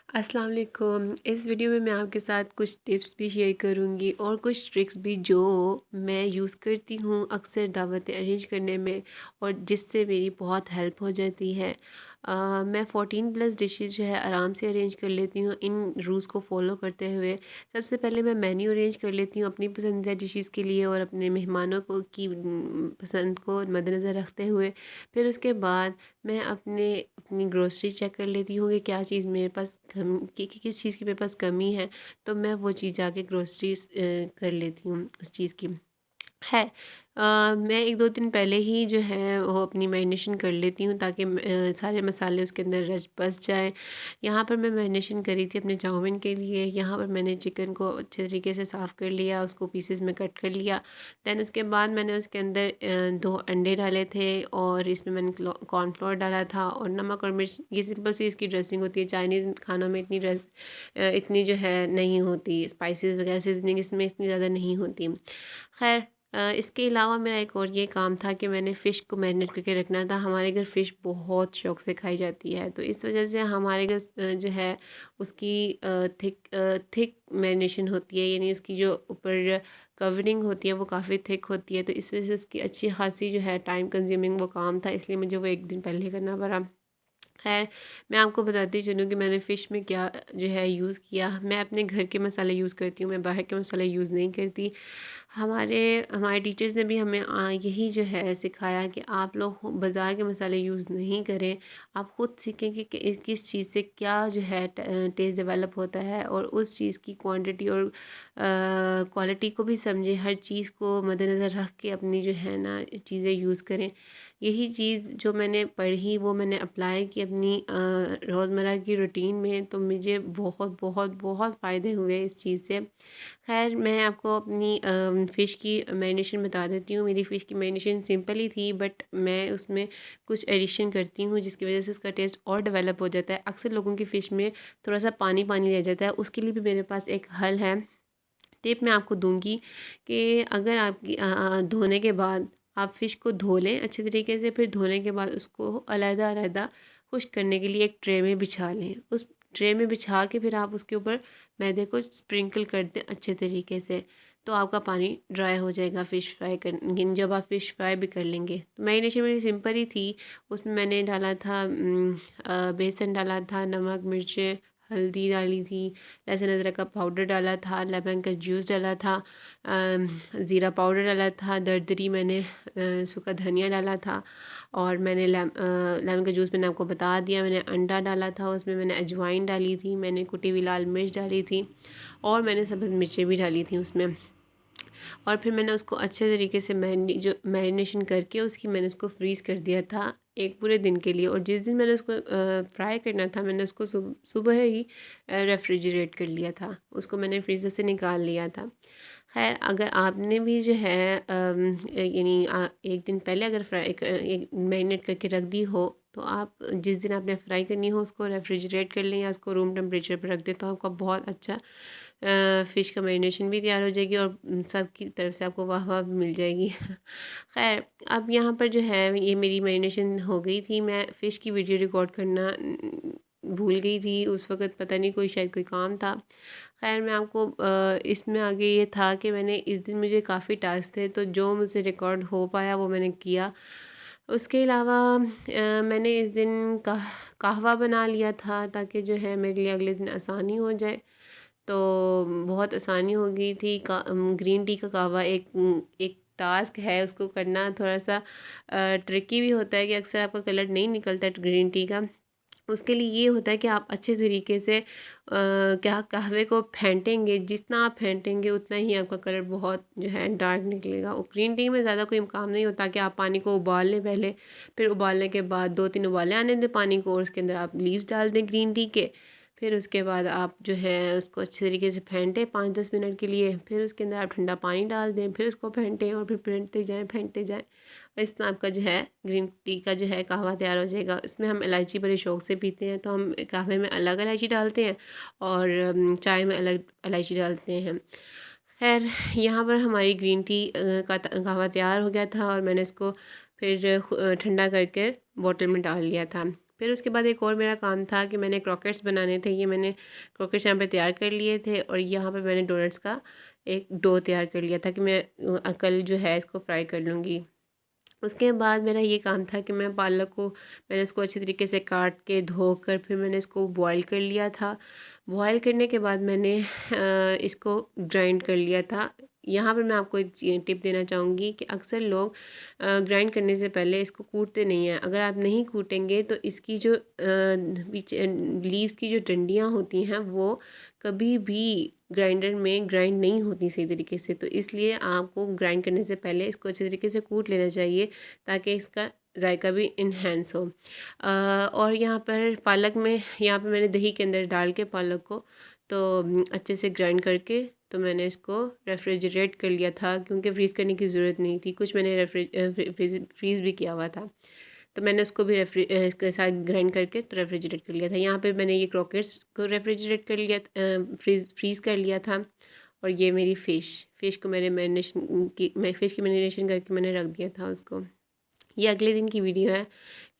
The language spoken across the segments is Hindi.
अस्सलाम वालेकुम। इस वीडियो में मैं आपके साथ कुछ टिप्स भी शेयर करूंगी और कुछ ट्रिक्स भी जो मैं यूज़ करती हूँ अक्सर दावतें अरेंज करने में और जिससे मेरी बहुत हेल्प हो जाती है। मैं 14+ डिशेस जो है आराम से अरेंज कर लेती हूँ इन रूल्स को फॉलो करते हुए। सबसे पहले मैं मेन्यू अरेंज कर लेती हूँ अपनी पसंदीदा डिशेस के लिए और अपने मेहमानों को की पसंद को मद्देनज़र रखते हुए। फिर उसके बाद मैं अपनी ग्रोसरी चेक कर लेती हूँ कि क्या चीज़ मेरे पास किस चीज़ की मेरे पास कमी है, तो मैं वो चीज़ जाके ग्रोसरीज कर लेती हूँ उस चीज़ की। है मैं 1-2 दिन पहले ही जो है वो अपनी मैरिनेशन कर लेती हूँ ताकि सारे मसाले उसके अंदर रच बस जाएँ। यहाँ पर मैं मैरिनेशन करी थी अपने चाउमीन के लिए। यहाँ पर मैंने चिकन को अच्छे तरीके से साफ़ कर लिया, उसको पीसेस में कट कर लिया। दैन उसके बाद मैंने उसके अंदर 2 अंडे डाले थे और इसमें मैंने कॉर्नफ्लोर डाला था और नमक और मिर्च। ये सिंपल सी इसकी ड्रेसिंग होती है। चाइनीज़ खानों में इतनी जो है नहीं होती, स्पाइसेस वगैरह सीजनिंग इसमें इतनी ज़्यादा नहीं होती। खैर इसके अलावा मेरा एक और ये काम था कि मैंने फ़िश को मैरिनेट करके रखना था। हमारे घर फ़िश बहुत शौक़ से खाई जाती है, तो इस वजह से हमारे घर जो है उसकी थिक मैरिनेशन होती है, यानी उसकी जो ऊपर कवरिंग होती है वो काफ़ी थिक होती है। तो इस वजह से उसकी अच्छी खासी जो है टाइम कंज्यूमिंग वो काम था, इसलिए मुझे वो 1 दिन पहले करना पड़ा। खैर मैं आपको बताती चलूँ कि मैंने फ़िश में क्या जो है यूज़ किया। मैं अपने घर के मसाले यूज़ करती हूँ, मैं बाहर के मसाले यूज़ नहीं करती। हमारे हमारे टीचर्स ने भी हमें यही जो है सिखाया कि आप लोग बाज़ार के मसाले यूज़ नहीं करें। आप ख़ुद सीखें कि किस चीज़ से क्या जो है टेस्ट डेवलप होता है और उस चीज़ की क्वांटिटी और क्वालिटी को भी समझें। हर चीज़ को मद्देनज़र रख के अपनी जो है ना चीज़ें यूज़ करें। यही चीज़ जो मैंने पढ़ी वो मैंने अप्लाई की अपनी रोज़मर्रा की रूटीन में, तो मुझे बहुत बहुत बहुत फ़ायदे हुए इस चीज़ से। खैर मैं आपको अपनी फ़िश की मैरिनेशन बता देती हूँ। मेरी फ़िश की मैरिनेशन सिंपल ही थी, बट मैं उसमें कुछ एडिशन करती हूँ जिसकी वजह से उसका टेस्ट और डेवलप हो जाता है। अक्सर लोगों की फ़िश में थोड़ा सा पानी पानी रह जाता है, उसके लिए भी मेरे पास एक हल है। टिप मैं आपको दूंगी कि अगर आपकी धोने के बाद आप फ़िश को धो लें अच्छे तरीके से, फिर धोने के बाद उसको अलग-अलग खुश्क करने के लिए एक ट्रे में बिछा लें। उस ट्रे में बिछा के फिर आप उसके ऊपर मैदे को स्प्रिंकल कर दें अच्छे तरीके से, तो आपका पानी ड्राई हो जाएगा फ़िश फ्राई कर जब आप फ़िश फ्राई भी कर लेंगे। तो मैरिनेशन मेरी सिंपल ही थी। उसमें मैंने डाला था बेसन डाला था, नमक, मिर्च, हल्दी डाली थी, लहसुन अदरक का पाउडर डाला था, लेमन का जूस डाला था, ज़ीरा पाउडर डाला था, दरदरी मैंने सूखा धनिया डाला था और मैंने लेमन का जूस मैंने आपको बता दिया। मैंने अंडा डाला था, उसमें मैंने अजवाइन डाली थी, मैंने कुटी हुई लाल मिर्च डाली थी और मैंने सब्ज़ मिर्चें भी डाली थी उसमें। और फिर मैंने उसको अच्छे तरीके से मैरिनेशन करके मैंने उसको फ्रीज़ कर दिया था एक पूरे दिन के लिए। और जिस दिन मैंने उसको फ्राई करना था मैंने उसको सुबह ही रेफ्रिजरेट कर लिया था, उसको मैंने फ्रीज़र से निकाल लिया था। खैर अगर आपने भी जो है यानी एक दिन पहले अगर एक मैरिनेट करके रख दी हो, तो आप जिस दिन आपने फ्राई करनी हो उसको रेफ्रिजरेट कर लें या उसको रूम टेम्परेचर पर रख दें, तो आपका बहुत अच्छा फ़िश का मैरिनेशन भी तैयार हो जाएगी और सब की तरफ से आपको वाह वाह भी मिल जाएगी। खैर अब यहाँ पर जो है ये मेरी मैरिनेशन हो गई थी। मैं फ़िश की वीडियो रिकॉर्ड करना भूल गई थी उस वक़्त, पता नहीं शायद कोई काम था। खैर मैं आपको इसमें आगे ये था कि मैंने इस दिन मुझे काफ़ी टास्क थे, तो जो मुझसे रिकॉर्ड हो पाया वो मैंने किया। उसके अलावा मैंने इस दिन कहवा बना लिया था ताकि जो है मेरे लिए अगले दिन आसानी हो जाए, तो बहुत आसानी हो गई थी। ग्रीन टी का कहवा एक टास्क है, उसको करना थोड़ा सा ट्रिकी भी होता है कि अक्सर आपका कलर नहीं निकलता है ग्रीन टी का। उसके लिए ये होता है कि आप अच्छे तरीके से क्या कहवे को फेंटेंगे, जितना आप फेंटेंगे उतना ही आपका कलर बहुत जो है डार्क निकलेगा। और ग्रीन टी में ज़्यादा कोई काम नहीं होता कि आप पानी को उबाल लें पहले, फिर उबालने के बाद 2-3 उबाले आने दें पानी को और उसके अंदर आप लीव्स डाल दें ग्रीन टी के। फिर उसके बाद आप जो है उसको अच्छे तरीके से फेंटें 5-10 मिनट के लिए, फिर उसके अंदर आप ठंडा पानी डाल दें, फिर उसको फेंटें और फिर फेंटते जाएँ। इसमें आपका जो है ग्रीन टी का जो है कहवा तैयार हो जाएगा। इसमें हम इलायची बड़े शौक़ से पीते हैं, तो हम कहवे में अलग इलायची डालते हैं और चाय में अलग इलायची डालते हैं। खैर यहाँ पर हमारी ग्रीन टी का कहवा तैयार हो गया था और मैंने इसको फिर ठंडा करके बॉटल में डाल लिया था। फिर उसके बाद एक और मेरा काम था कि मैंने क्रॉकेट्स बनाने थे। ये मैंने क्रॉकेट्स यहाँ पे तैयार कर लिए थे और यहाँ पे मैंने डोनट्स का एक डो तैयार कर लिया था कि मैं कल जो है इसको फ्राई कर लूँगी। उसके बाद मेरा ये काम था कि मैं पालक को मैंने इसको अच्छी तरीके से काट के धोकर फिर मैंने इसको बॉईल कर लिया था। बॉईल करने के बाद मैंने इसको ग्राइंड कर लिया था। यहाँ पर मैं आपको एक टिप देना चाहूँगी कि अक्सर लोग ग्राइंड करने से पहले इसको कूटते नहीं हैं। अगर आप नहीं कूटेंगे तो इसकी जो पीछे लीव्स की जो डंडियाँ होती हैं वो कभी भी ग्राइंडर में ग्राइंड नहीं होती सही तरीके से। तो इसलिए आपको ग्राइंड करने से पहले इसको अच्छे तरीके से कूट लेना चाहिए ताकि इसका जायका भी इन्हेंस हो। और यहाँ पर पालक में यहाँ पर मैंने दही के अंदर डाल के पालक को तो अच्छे से ग्राइंड करके तो मैंने इसको रेफ्रिजरेट कर लिया था क्योंकि फ्रीज़ करने की ज़रूरत नहीं थी। कुछ मैंने फ्रीज़ भी किया हुआ था तो मैंने उसको भी इसके साथ ग्राइंड करके तो रेफ्रिजरेट कर लिया था। यहाँ पे मैंने ये क्रॉकेट्स को रेफ्रिजरेट कर लिया, फ्रीज़ कर लिया था। और ये मेरी फ़िश को मैंने फ़िश की मैरिनेशन करके मैंने रख दिया था उसको। ये अगले दिन की वीडियो है।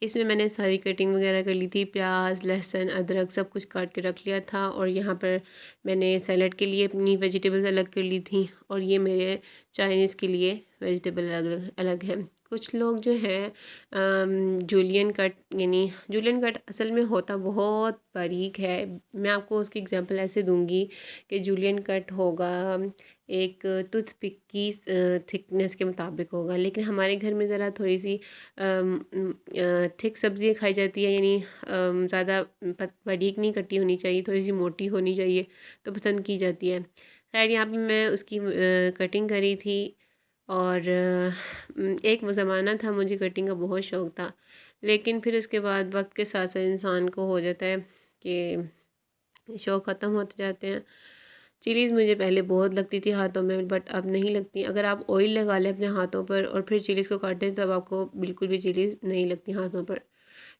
इसमें मैंने सारी कटिंग वगैरह कर ली थी, प्याज लहसुन अदरक सब कुछ काट के रख लिया था। और यहाँ पर मैंने सैलड के लिए अपनी वेजिटेबल्स अलग कर ली थी और ये मेरे चाइनीज़ के लिए वेजिटेबल अलग अलग है। कुछ लोग जो हैं जूलियन कट यानी जूलियन कट असल में होता बहुत बारीक है। मैं आपको उसकी एग्जांपल ऐसे दूंगी कि जूलियन कट होगा एक टूथपिक की थिकनेस के मुताबिक होगा, लेकिन हमारे घर में ज़रा थोड़ी सी थिक सब्ज़ियाँ खाई जाती है, यानी ज़्यादा बारीक नहीं कटी होनी चाहिए, थोड़ी सी मोटी होनी चाहिए तो पसंद की जाती है। खैर यहाँ पे मैं उसकी कटिंग करी थी और एक वो ज़माना था मुझे कटिंग का बहुत शौक़ था, लेकिन फिर उसके बाद वक्त के साथ साथ इंसान को हो जाता है कि शौक़ ख़त्म होते जाते हैं। चिलीज़ मुझे पहले बहुत लगती थी हाथों में, बट अब नहीं लगती। अगर आप ऑयल लगा लें अपने हाथों पर और फिर चिलीज़ को काटें तब आपको बिल्कुल भी चिलीज़ नहीं लगती हाथों पर।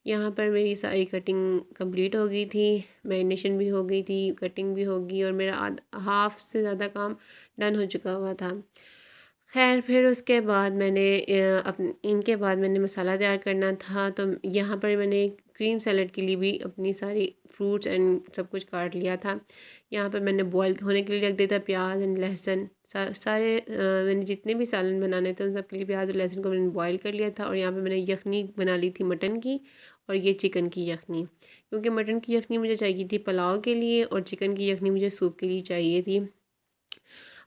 यहाँ पर मेरी सारी कटिंग कंप्लीट हो गई थी, मैरिनेशन भी हो गई थी, कटिंग भी हो गई और मेरा हाफ़ से ज़्यादा काम डन हो चुका हुआ था। खैर फिर उसके बाद मैंने इनके बाद मैंने मसाला तैयार करना था, तो यहाँ पर मैंने क्रीम सैलड के लिए भी अपनी सारी फ्रूट्स एंड सब कुछ काट लिया था। यहाँ पर मैंने बॉयल होने के लिए रख दिया था प्याज एंड लहसुन। सारे मैंने जितने भी सालन बनाने थे उन सब के लिए प्याज और लहसुन को मैंने बॉयल कर लिया था। और यहाँ पे मैंने यखनी बना ली थी मटन की और ये चिकन की यखनी, क्योंकि मटन की यखनी मुझे चाहिए थी पुलाव के लिए और चिकन की यखनी मुझे सूप के लिए चाहिए थी।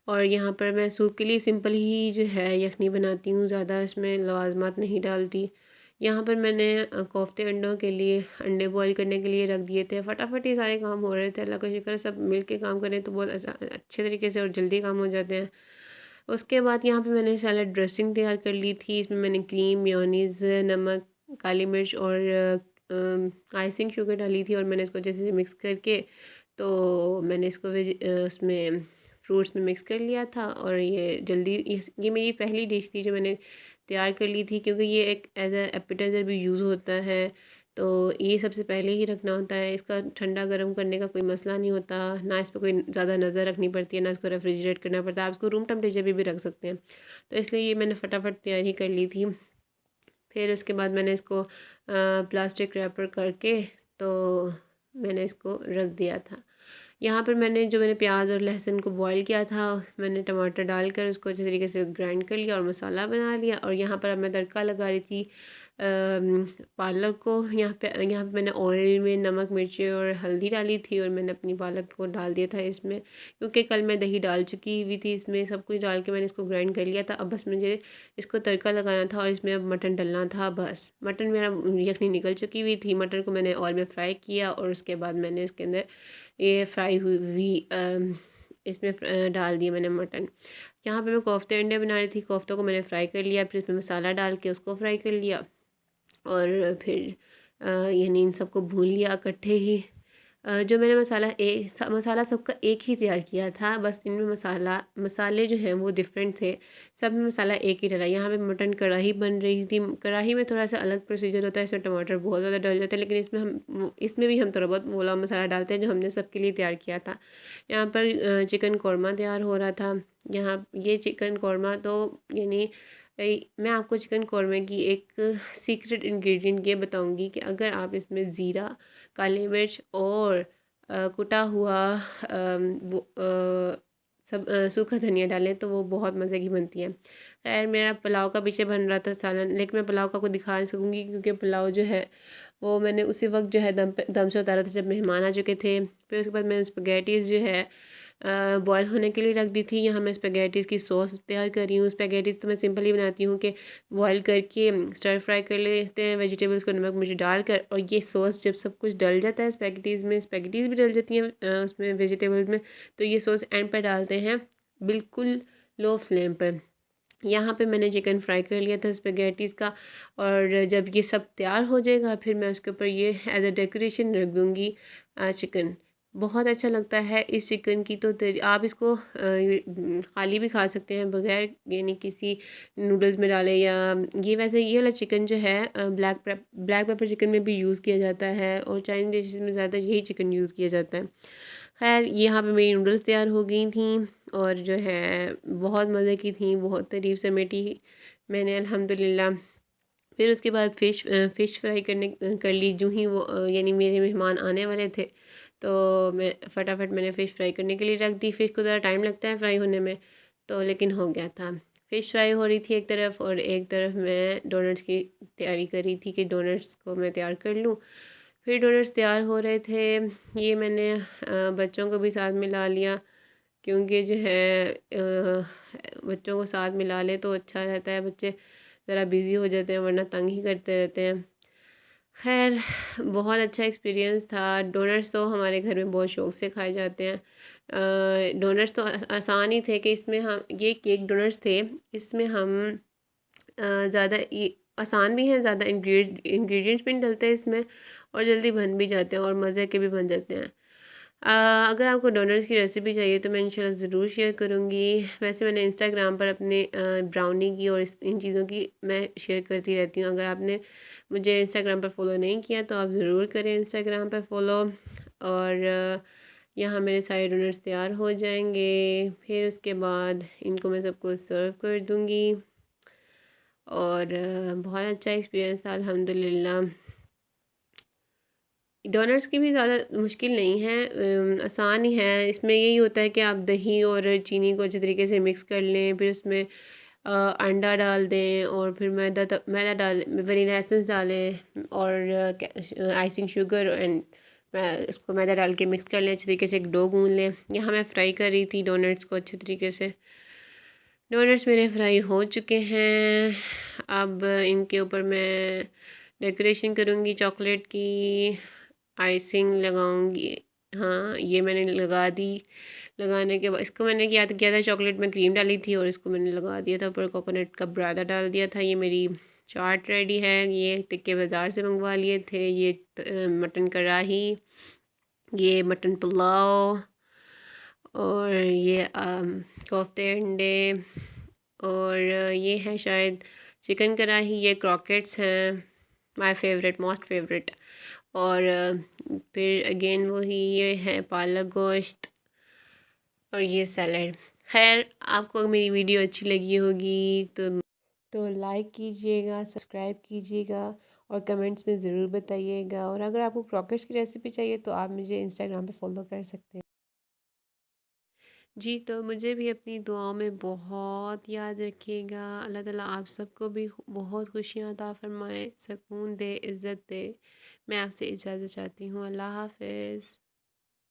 और यहाँ पर मैं सूप के लिए सिंपल ही जो है यखनी बनाती हूँ, ज़्यादा इसमें लवाजमात नहीं डालती। यहाँ पर मैंने कोफ्ते अंडों के लिए अंडे बॉईल करने के लिए रख दिए थे। फटाफट ये सारे काम हो रहे थे, अल्लाह का शुक्र है सब मिल के काम करें तो बहुत अच्छे तरीके से और जल्दी काम हो जाते हैं। उसके बाद यहाँ पे मैंने सैलड ड्रेसिंग तैयार कर ली थी। इसमें मैंने क्रीम मेयोनीज़ नमक काली मिर्च और आइसिंग शुगर डाली थी और मैंने इसको अच्छे से मिक्स करके तो मैंने इसको उसमें फ्रूट्स में मिक्स कर लिया था। और ये जल्दी ये मेरी पहली डिश थी जो मैंने तैयार कर ली थी, क्योंकि ये एक एज ए एपिटाइज़र भी यूज़ होता है तो ये सबसे पहले ही रखना होता है। इसका ठंडा गर्म करने का कोई मसला नहीं होता, ना इस पर कोई ज़्यादा नज़र रखनी पड़ती है, ना इसको रेफ्रिजरेट करना पड़ता है। आप इसको रूम टेम्परेचर पे भी रख सकते हैं, तो इसलिए ये मैंने फटाफट तैयारी कर ली थी। फिर उसके बाद मैंने इसको प्लास्टिक रैपर करके तो मैंने इसको रख दिया था। यहाँ पर मैंने प्याज और लहसुन को बॉईल किया था, मैंने टमाटर डालकर उसको अच्छे तरीके से ग्राइंड कर लिया और मसाला बना लिया। और यहाँ पर अब मैं तड़का लगा रही थी पालक को। यहाँ पे मैंने ऑयल में नमक मिर्ची और हल्दी डाली थी और मैंने अपनी पालक को डाल दिया था इसमें, क्योंकि कल मैं दही डाल चुकी हुई थी। इसमें सब कुछ डाल के मैंने इसको ग्राइंड कर लिया था। अब बस मुझे इसको तड़का लगाना था और इसमें अब मटन डलना था। बस मटन मेरा यखनी निकल चुकी हुई थी, मटन को मैंने ऑयल में फ्राई किया और उसके बाद मैंने इसके अंदर ये फ्राई हुई इसमें डाल दिया मैंने मटन। यहाँ पे मैं कोफ्ते अंडे बना रही थी, कोफ्तों को मैंने फ्राई कर लिया, फिर इसमें मसाला डाल के उसको फ्राई कर लिया और फिर यानी इन सबको भून लिया इकट्ठे ही। जो मैंने मसाला सबका एक ही तैयार किया था, बस इनमें मसाले जो हैं वो डिफरेंट थे, सब में मसाला एक ही डला। यहाँ पे मटन कढ़ाई बन रही थी, कढ़ाई में थोड़ा सा अलग प्रोसीजर होता है, इसमें टमाटर बहुत ज़्यादा डल जाते हैं, लेकिन इसमें भी हम थोड़ा बहुत मोला मसाला डालते हैं जो हमने सबके लिए तैयार किया था। यहाँ पर चिकन कौरमा तैयार हो रहा था। यहाँ ये चिकन कौरमा तो यानी मैं आपको चिकन कौरमा की एक सीक्रेट इंग्रेडिएंट ये बताऊंगी कि अगर आप इसमें ज़ीरा, काली मिर्च और कुटा हुआ सब सूखा धनिया डालें तो वो बहुत मज़े की बनती है। खैर मेरा पुलाव का पीछे बन रहा था सालन, लेकिन मैं पुलाव का आपको दिखा नहीं सकूँगी क्योंकि पुलाव जो है वो मैंने उसी वक्त जो है दम से उतारा था जब मेहमान आ चुके थे। फिर उसके बाद मैंने स्पगैटीज़ जो है बॉयल होने के लिए रख दी थी। यहाँ मैं स्पगैटीज़ की सॉस तैयार कर रही हूँ। स्पगैटीज़ तो मैं सिंपल ही बनाती हूँ कि बॉयल करके स्टर फ्राई कर लेते हैं वेजिटेबल्स को नमक मिर्च डालकर, और ये सॉस जब सब कुछ डल जाता है स्पगैटीज़ में, स्पगैटीज़ भी डल जाती हैं उसमें वेजिटेबल्स में, तो ये सॉस एंड पर डालते हैं बिल्कुल लो फ्लेम पर। यहाँ पे मैंने चिकन फ्राई कर लिया था स्पगैटीज़ का, और जब ये सब तैयार हो जाएगा फिर मैं उसके ऊपर ये एज अ डेकोरेशन रख दूँगी चिकन। बहुत अच्छा लगता है इस चिकन की तो आप इसको खाली भी खा सकते हैं बगैर यानी किसी नूडल्स में डाले, या ये वैसे ये वाला चिकन जो है ब्लैक पेपर चिकन में भी यूज़ किया जाता है, और चाइनीज डिशेज़ में ज़्यादा यही चिकन यूज़ किया जाता है। खैर यहाँ पे मेरी नूडल्स तैयार हो गई थी और जो है बहुत मज़े की थी, बहुत तारीफ़ समेटी मैंने अल्हम्दुलिल्लाह। फिर उसके बाद फ़िश फ्राई कर ली। जो ही वो यानी मेरे मेहमान आने वाले थे तो मैं फटाफट मैंने फ़िश फ्राई करने के लिए रख दी। फ़िश को ज़रा टाइम लगता है फ्राई होने में, तो लेकिन हो गया था। फ़िश फ्राई हो रही थी एक तरफ, और एक तरफ मैं डोनट्स की तैयारी कर रही थी कि डोनट्स को मैं तैयार कर लूँ। फिर डोनट्स तैयार हो रहे थे, ये मैंने बच्चों को भी साथ मिला लिया क्योंकि जो है बच्चों को साथ मिला ले तो अच्छा रहता है। बच्चे ज़रा बिज़ी हो जाते हैं वरना तंग ही करते रहते हैं। खैर बहुत अच्छा एक्सपीरियंस था। डोनट्स तो हमारे घर में बहुत शौक़ से खाए जाते हैं। डोनट्स तो आसान ही थे कि इसमें हम ये केक डोनट्स थे, इसमें हम ज़्यादा ये आसान भी हैं, ज़्यादा इंग्रेडिएंट्स भी नहीं डलते इसमें, और जल्दी बन भी जाते हैं और मज़े के भी बन जाते हैं। अगर आपको डोनट्स की रेसिपी चाहिए तो मैं इंशाल्लाह ज़रूर शेयर करूँगी। वैसे मैंने इंस्टाग्राम पर अपने ब्राउनी की और इन चीज़ों की मैं शेयर करती रहती हूँ। अगर आपने मुझे इंस्टाग्राम पर फॉलो नहीं किया तो आप ज़रूर करें इंस्टाग्राम पर फॉलो। और यहाँ मेरे सारे डोनट्स तैयार हो जाएंगे, फिर उसके बाद इनको मैं सबको सर्व कर दूँगी। और बहुत अच्छा एक्सपीरियंस था अल्हम्दुलिल्लाह। डोनट्स की भी ज़्यादा मुश्किल नहीं है, आसान ही है। इसमें यही होता है कि आप दही और चीनी को अच्छे तरीके से मिक्स कर लें, फिर उसमें अंडा डाल दें, और फिर मैदा डाल वनीला एसेंस डालें, और आइसिंग शुगर एंड इसको मैदा डाल के मिक्स कर लें अच्छे तरीके से, एक डो गूँध लें। यहाँ मैं फ्राई कर रही थी डोनट्स को अच्छे तरीके से। डोनट्स मेरे फ्राई हो चुके हैं। अब इनके ऊपर मैं डेकोरेशन करूँगी, चॉकलेट की आइसिंग लगाऊंगी। हाँ ये मैंने लगा दी। लगाने के बाद इसको मैंने किया था चॉकलेट में क्रीम डाली थी और इसको मैंने लगा दिया था ऊपर, कोकोनट का बुरादा डाल दिया था। ये मेरी चाट रेडी है। ये टिक्के बाज़ार से मंगवा लिए थे। ये मटन कढ़ाई, ये मटन पुलाव, और ये कोफ्ते अंडे, और ये है शायद चिकन कढ़ाई। ये क्रॉकेट्स हैं, माय फेवरेट, मोस्ट फेवरेट। और फिर अगेन वही ये है पालक गोश्त, और ये सैलड। खैर आपको मेरी वीडियो अच्छी लगी होगी तो लाइक कीजिएगा, सब्सक्राइब कीजिएगा, और कमेंट्स में ज़रूर बताइएगा। और अगर आपको क्रॉकेट्स की रेसिपी चाहिए तो आप मुझे इंस्टाग्राम पे फॉलो कर सकते हैं। जी, तो मुझे भी अपनी दुआओं में बहुत याद रखिएगा। अल्लाह ताला आप सबको भी बहुत खुशियाँ अता फ़रमाए, सुकून दे, इज़्ज़त दे। मैं आपसे इजाज़त चाहती हूँ। अल्लाह हाफ़िज़।